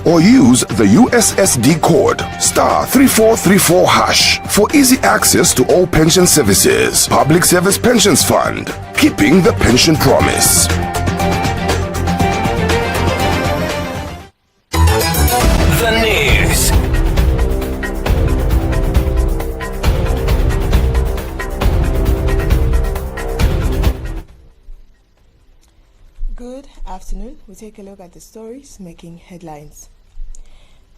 or use the USSD code *3434# for easy access to all pension services. Public Service Pensions Fund, keeping the pension promise. The news. Good afternoon. We take a look at the stories making headlines.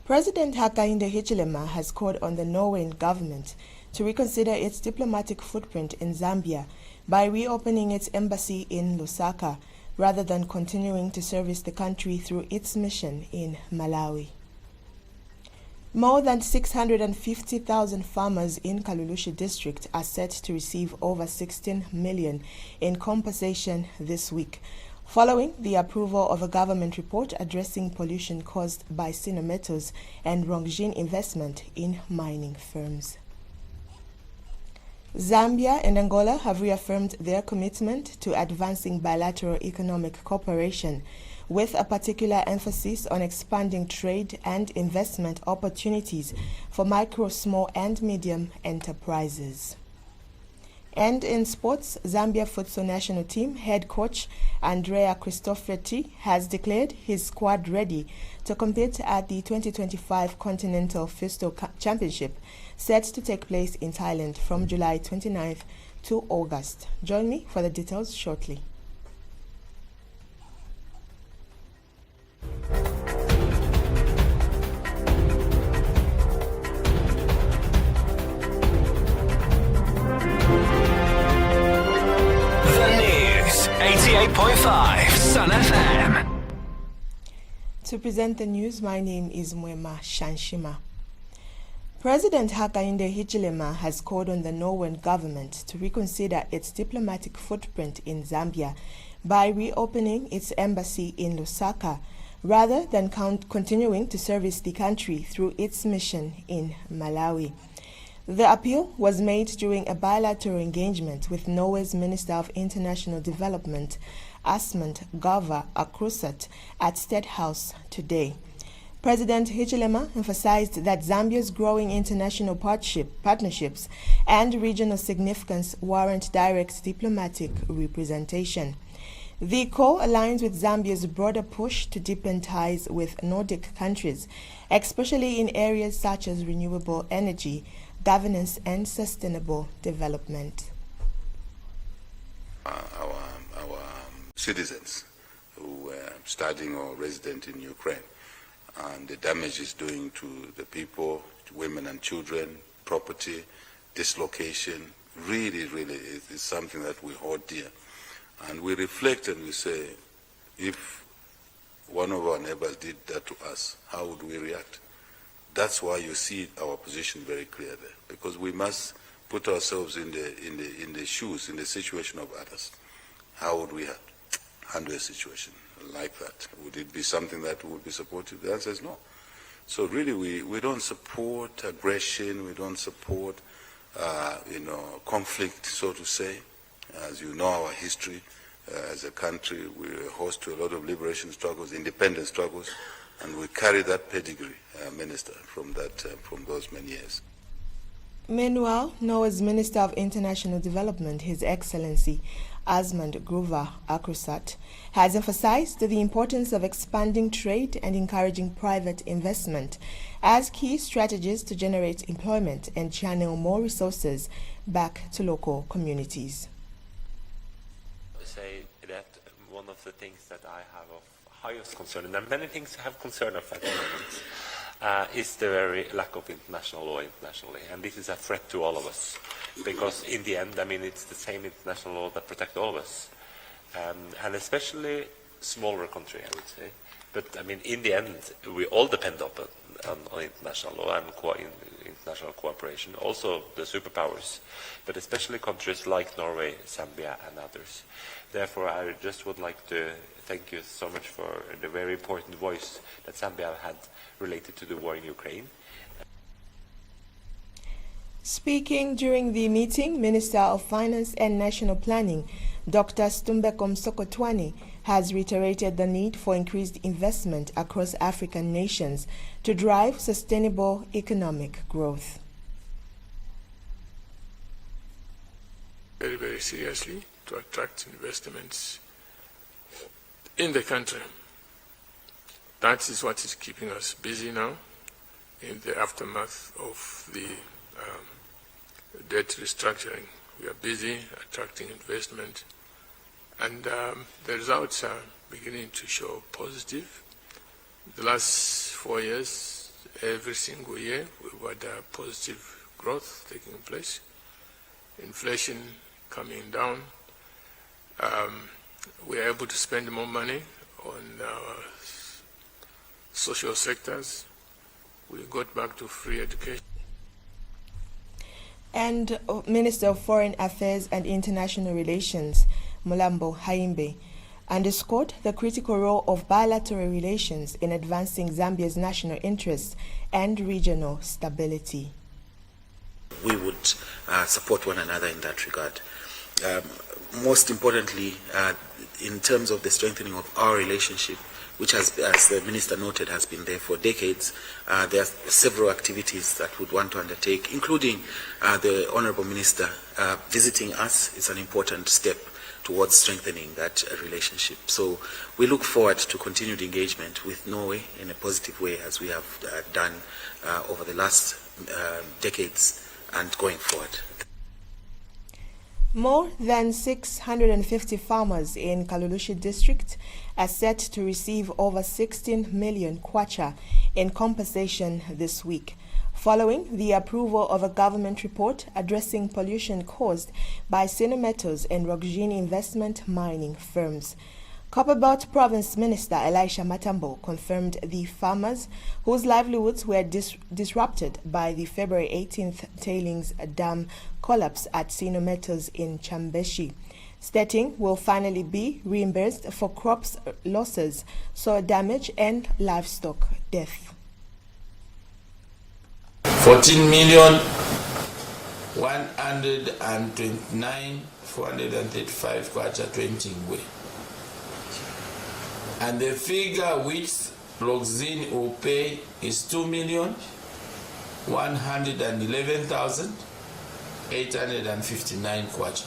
President Hakainde Hichilema has called on the Norwegian government to reconsider its diplomatic footprint in Zambia by reopening its embassy in Lusaka rather than continuing to service the country through its mission in Malawi. More than 650,000 farmers in Kalulushi district are set to receive over 16 million in compensation this week, following the approval of a government report addressing pollution caused by Sinometals and Rongjin investment in mining firms. Zambia and Angola have reaffirmed their commitment to advancing bilateral economic cooperation, with a particular emphasis on expanding trade and investment opportunities for micro, small and medium enterprises. And in sports, Zambia futsal national team head coach Andrea Cristofretti has declared his squad ready to compete at the 2025 Continental Futsal Championship, set to take place in Thailand from July 29th to August. Join me for the details shortly. The news. 88.5 Sun FM. To present the news, my name is Mwema Shanshima. President Hakainde Hichilema has called on the Norwegian government to reconsider its diplomatic footprint in Zambia by reopening its embassy in Lusaka rather than continuing to service the country through its mission in Malawi. The appeal was made during a bilateral engagement with Norway's Minister of International Development, Asmund Gava Akrusat, at State House today. President Hichilema emphasized that Zambia's growing international partnerships and regional significance warrant direct diplomatic representation. The call aligns with Zambia's broader push to deepen ties with Nordic countries, especially in areas such as renewable energy, governance and sustainable development. Our citizens who are studying or resident in Ukraine, and the damage it's doing to the people, to women and children, property, dislocation, really is something that we hold dear. And we reflect and we say, if one of our neighbors did that to us, how would we react? That's why you see our position very clear there, because we must put ourselves in the shoes, in the situation of others. How would we handle a situation like that? Would it be something that would be supportive? The answer is no. So really, we don't support aggression. We don't support, conflict, so to say. As you know, our history as a country, we're host to a lot of liberation struggles, independence struggles, and we carry that pedigree, Minister, from those many years. Meanwhile, Norway's Minister of International Development, His Excellency Asmund Gruva Akrusat, has emphasized the importance of expanding trade and encouraging private investment as key strategies to generate employment and channel more resources back to local communities. I say that one of the things that I have of highest concern, and many things have concern of at the moment, is the very lack of international law internationally, and this is a threat to all of us, because in the end, I mean, it's the same international law that protects all of us, and especially smaller country, I would say. But I mean, in the end, we all depend on international law and international cooperation, also the superpowers, but especially countries like Norway, Zambia, and others. Therefore, I just would like to thank you so much for the very important voice that Zambia had related to the war in Ukraine. Speaking during the meeting, Minister of Finance and National Planning, Dr. Stumbeko Msokotwane has reiterated the need for increased investment across African nations to drive sustainable economic growth. Very, very seriously to attract investments in the country. That is what is keeping us busy now in the aftermath of the debt restructuring. We are busy attracting investment, and the results are beginning to show positive. The last 4 years, every single year, we've had positive growth taking place. Inflation coming down. We are able to spend more money on our social sectors. We got back to free education. And Minister of Foreign Affairs and International Relations, Mulambo Haimbe, underscored the critical role of bilateral relations in advancing Zambia's national interests and regional stability. We would support one another in that regard. Most importantly, in terms of the strengthening of our relationship, which has, as the Minister noted, has been there for decades, there are several activities that we would want to undertake, including the Honourable Minister visiting us. It's an important step towards strengthening that relationship. So we look forward to continued engagement with Norway in a positive way, as we have done over the last decades and going forward. More than 650 farmers in Kalulushi district are set to receive over 16 million kwacha in compensation this week, following the approval of a government report addressing pollution caused by Sinometals and Rockgene investment mining firms. Copperbelt Province Minister Elisha Matambo confirmed the farmers whose livelihoods were disrupted by the February 18th tailings dam collapse at Sinometals in Chambeshi, stating will finally be reimbursed for crops losses, soil damage and livestock death. 14,129,435 kwacha 20 ngwe. And the figure which Rockgene will pay is 2,111,859 kwacha.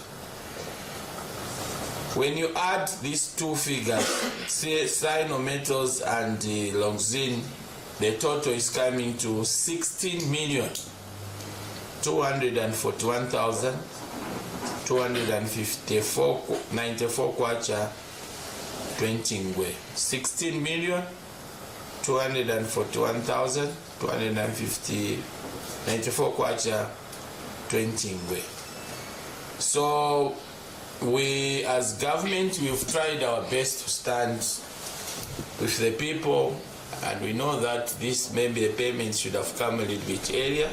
When you add these two figures, say Sinometals and Rockgene, the total is coming to 16,241,294 kwacha 20 ngwe. 16,241,294 kwacha 20 ngwe. So we as government, we've tried our best to stand with the people, and we know that this maybe the payment should have come a little bit earlier.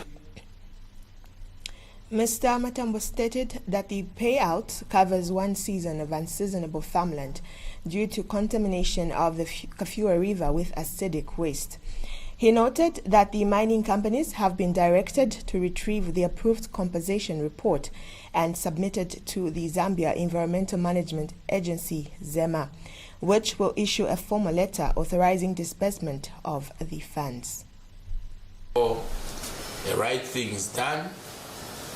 Mr. Matambo stated that the payout covers one season of unseasonable farmland due to contamination of the Kafua River with acidic waste. He noted that the mining companies have been directed to retrieve the approved compensation report and submit it to the Zambia Environmental Management Agency, ZEMA, which will issue a formal letter authorizing disbursement of the funds. So, the right thing is done,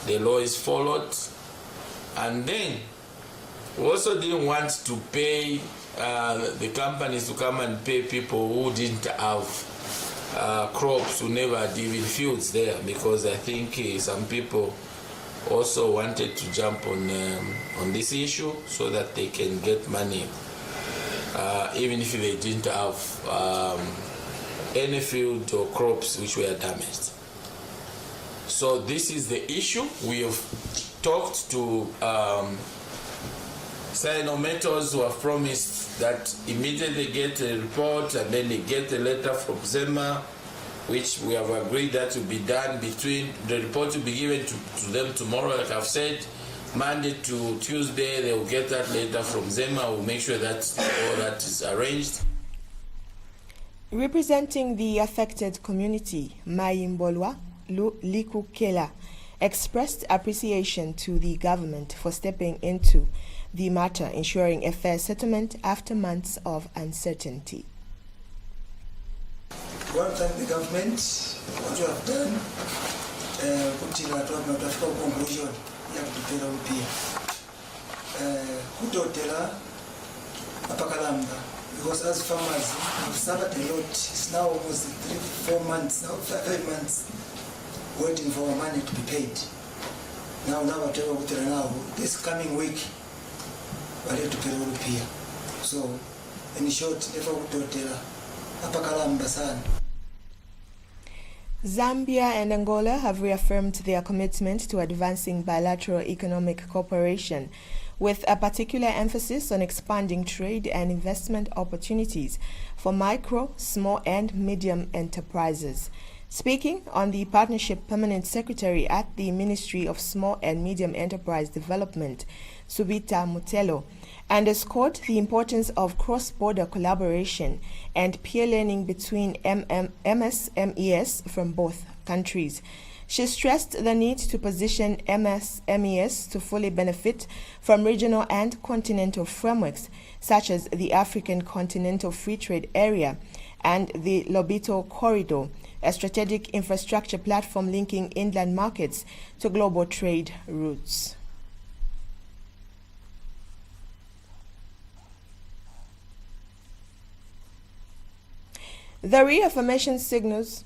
the law is followed, and then we also didn't want to pay the companies to come and pay people who didn't have crops, who never had even fields there, because I think some people also wanted to jump on this issue so that they can get money, even if they didn't have any field or crops which were damaged. So this is the issue. We have talked to Sinometals, who have promised that immediately they get a report and then they get a letter from ZEMA, which we have agreed that will be done between, the report will be given to them tomorrow, like I've said. Monday to Tuesday, they will get that letter from ZEMA. We'll make sure that all that is arranged. Representing the affected community, Mayimbolwa Liku Kela expressed appreciation to the government for stepping into the matter, ensuring a fair settlement after months of uncertainty. Well, thank the government what you have done. Conclusion, you have to tell Kutotela, Apakalamba, because as farmers, we've suffered a lot. It's now almost 3-4 months, now 5 months, waiting for our money to be paid. Now, this coming week, we have to pay Rupia. So, in short, Kutotela, Apakalamba San. Zambia and Angola have reaffirmed their commitment to advancing bilateral economic cooperation, with a particular emphasis on expanding trade and investment opportunities for micro, small and medium enterprises. Speaking on the partnership, Permanent Secretary at the Ministry of Small and Medium Enterprise Development, Subita Mutelo, underscored the importance of cross-border collaboration and peer learning between MSMEs from both countries. She stressed the need to position MSMEs to fully benefit from regional and continental frameworks such as the African Continental Free Trade Area and the Lobito Corridor, a strategic infrastructure platform linking inland markets to global trade routes. The reaffirmation signals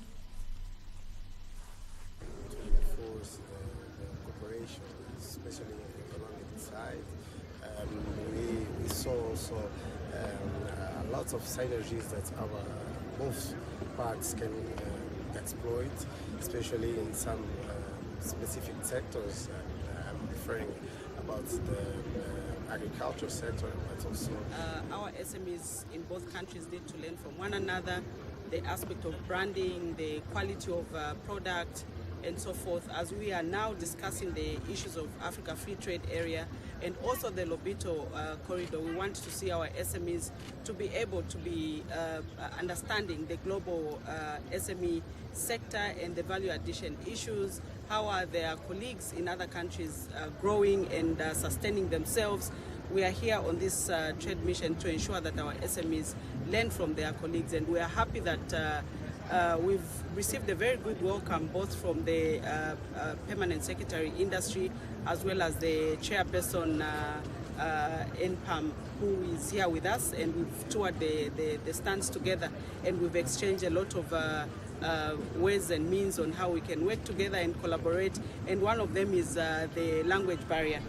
to enforce the cooperation, especially in the economic side. We saw also a lot of synergies that our both parts can exploit, especially in some specific sectors. I'm referring about the agriculture sector, but also our SMEs in both countries need to learn from one another, the aspect of branding, the quality of product, and so forth, as we are now discussing the issues of Africa Free Trade Area and also the Lobito corridor. We want to see our SMEs to be able to be understanding the global SME sector and the value addition issues. How are their colleagues in other countries growing and sustaining themselves? We are here on this trade mission to ensure that our SMEs learn from their colleagues, and we are happy that we've received a very good welcome both from the Permanent Secretary Industry as well as the Chairperson NPAM, who is here with us, and we've toured the stands together and we've exchanged a lot of ways and means on how we can work together and collaborate, and one of them is the language barrier.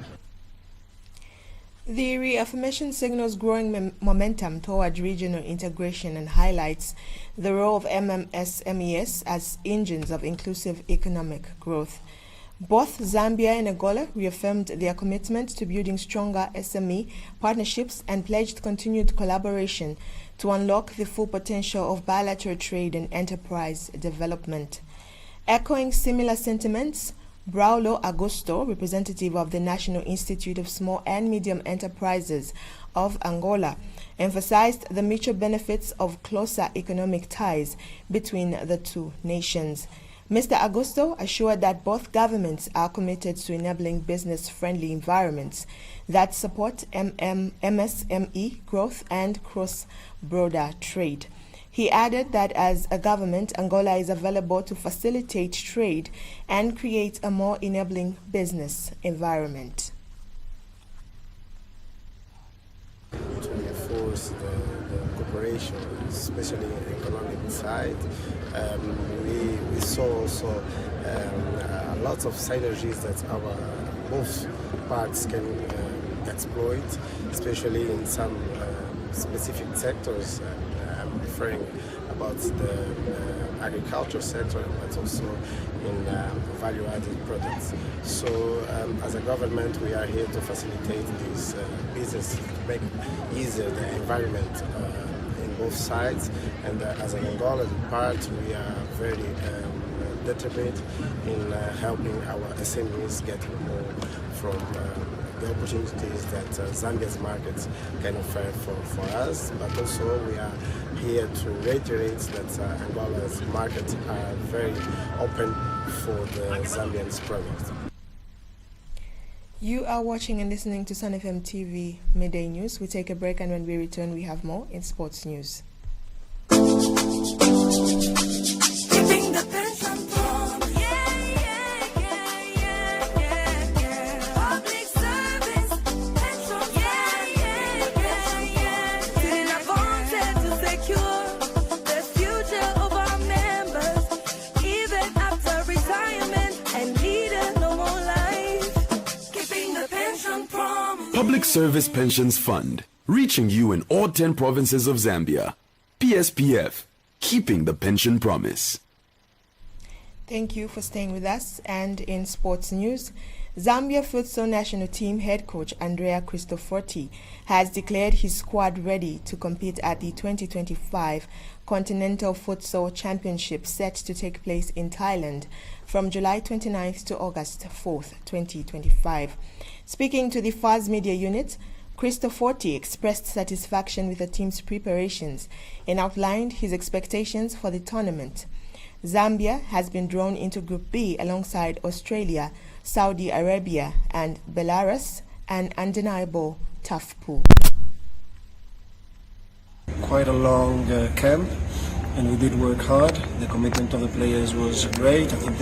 The reaffirmation signals growing momentum toward regional integration and highlights the role of MSMEs as engines of inclusive economic growth. Both Zambia and Angola reaffirmed their commitment to building stronger SME partnerships and pledged continued collaboration to unlock the full potential of bilateral trade and enterprise development. Echoing similar sentiments, Braulo Augusto, representative of the National Institute of Small and Medium Enterprises of Angola, emphasized the mutual benefits of closer economic ties between the two nations. Mr. Augusto assured that both governments are committed to enabling business-friendly environments that support MSME growth and cross-border trade. He added that as a government, Angola is available to facilitate trade and create a more enabling business environment. To enforce the cooperation, especially in the economic side, we saw also a lot of synergies that our both parts can exploit, especially in some specific sectors. I'm referring about the agriculture sector, but also in value-added products. So as a government, we are here to facilitate this business, to make easier the environment in both sides. And as an Angolan part, we are very determined in helping our SMEs get more from the opportunities that Zambia's markets can offer for us, but also we are here to reiterate that Angola's markets are very open for the Zambian product. You are watching and listening to Sun FM TV Midday News. We take a break, and when we return, we have more in sports news. Keeping the pension from public service pension in advantage to secure the future of our members, even after retirement and lead a normal life. Keeping the pension from Public Service Pensions Fund, reaching you in all 10 provinces of Zambia. PSPF, keeping the pension promise. Thank you for staying with us. And in sports news, Zambia futsal national team head coach Andrea Cristoforti has declared his squad ready to compete at the 2025 Continental Futsal Championship set to take place in Thailand from July 29th to August 4th, 2025. Speaking to the FAS Media Unit, Cristoforti expressed satisfaction with the team's preparations and outlined his expectations for the tournament. Zambia has been drawn into Group B alongside Australia, Saudi Arabia and Belarus, an undeniable tough pool. Quite a long camp, and we did work hard. The commitment of the players was great. I think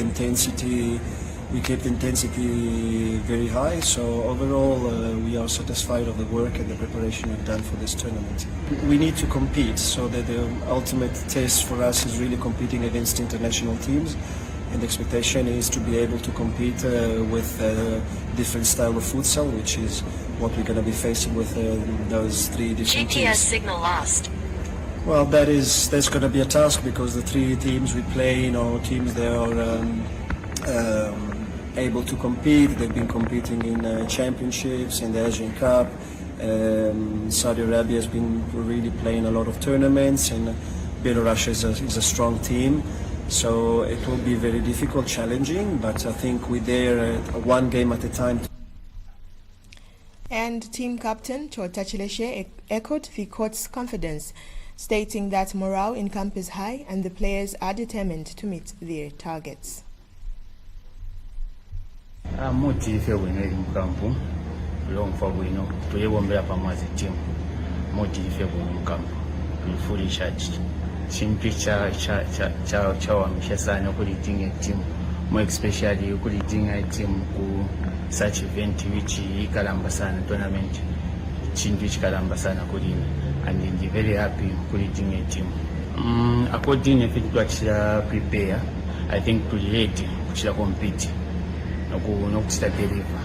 we kept the intensity very high, so overall we are satisfied of the work and the preparation we've done for this tournament. We need to compete, so that the ultimate test for us is really competing against international teams, and the expectation is to be able to compete with a different style of futsal, which is what we're going to be facing with those three different teams. GPS signal lost. Well, that's going to be a task, because the three teams we play, teams they are able to compete. They've been competing in championships, in the Asian Cup. Saudi Arabia has been really playing a lot of tournaments, and Belarus is a strong team. So it will be very difficult, challenging, but I think we're there one game at a time. And team captain Chota Chileshe echoed the coach's confidence, stating that morale in camp is high and the players are determined to meet their targets. Motive wino eri mukampu longfa wino tuyewombera pamazi team motive wino mukampu fully charged simply chawamisha sana kulitinga team, more especially kulitinga team ku such event which ikalamba sana tournament chintu chikalamba sana kulina, and I'm very happy kulitinga team. According to what we prepare, I think we're ready to compete. Deliver.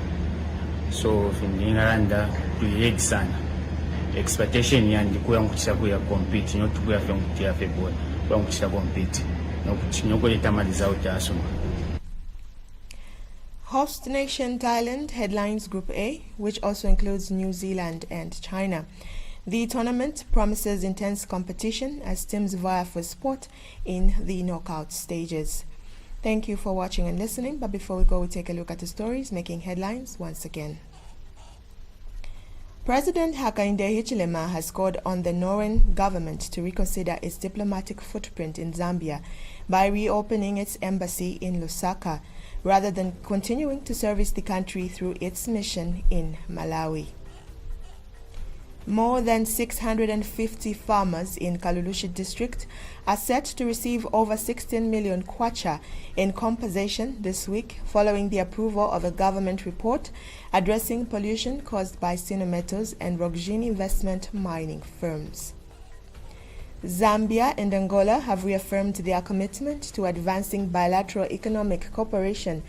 So finalanda tuiredi sana expectation yandi kuyanguchira kuya compete not kuya fengutia february kuyanguchira compete nokuleta mali zao tasoma. Host nation Thailand headlines Group A, which also includes New Zealand and China. The tournament promises intense competition as teams vie for spot in the knockout stages. Thank you for watching and listening, but before we go, we take a look at the stories making headlines once again. President Hakainde Hichilema has called on the Norwegian government to reconsider its diplomatic footprint in Zambia by reopening its embassy in Lusaka, rather than continuing to service the country through its mission in Malawi. More than 650 farmers in Kalulushi district are set to receive over 16 million kwacha in compensation this week, following the approval of a government report addressing pollution caused by Sinometals and Rockjini investment mining firms. Zambia and Angola have reaffirmed their commitment to advancing bilateral economic cooperation,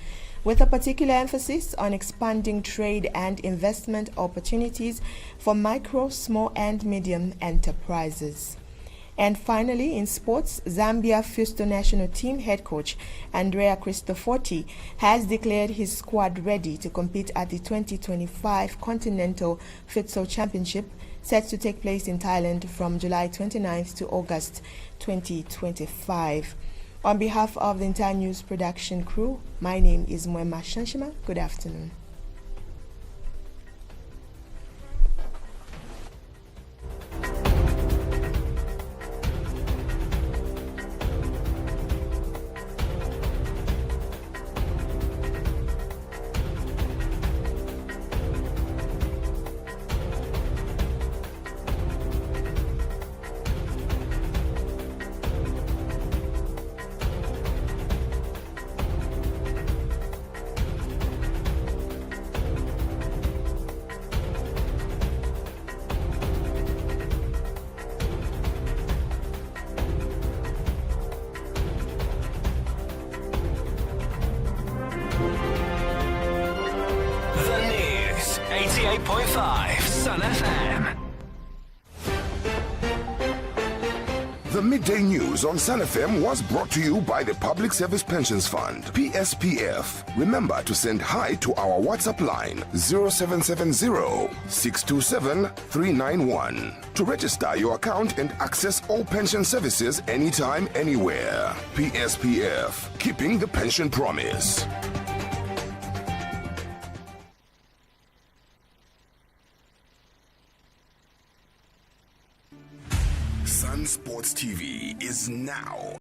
with a particular emphasis on expanding trade and investment opportunities for micro, small and medium enterprises. And finally, in sports, Zambia futsal national team head coach Andrea Cristoforti has declared his squad ready to compete at the 2025 Continental Futsal Championship, set to take place in Thailand from July 29th to August 2025. On behalf of the entire news production crew, my name is Mwema Shanshima. Good afternoon. 88.5 Sun FM. The Midday News on Sun FM was brought to you by the Public Service Pensions Fund, PSPF. Remember to send hi to our WhatsApp line 0770-627-391 to register your account and access all pension services anytime, anywhere. PSPF, keeping the pension promise. Sun Sports TV is now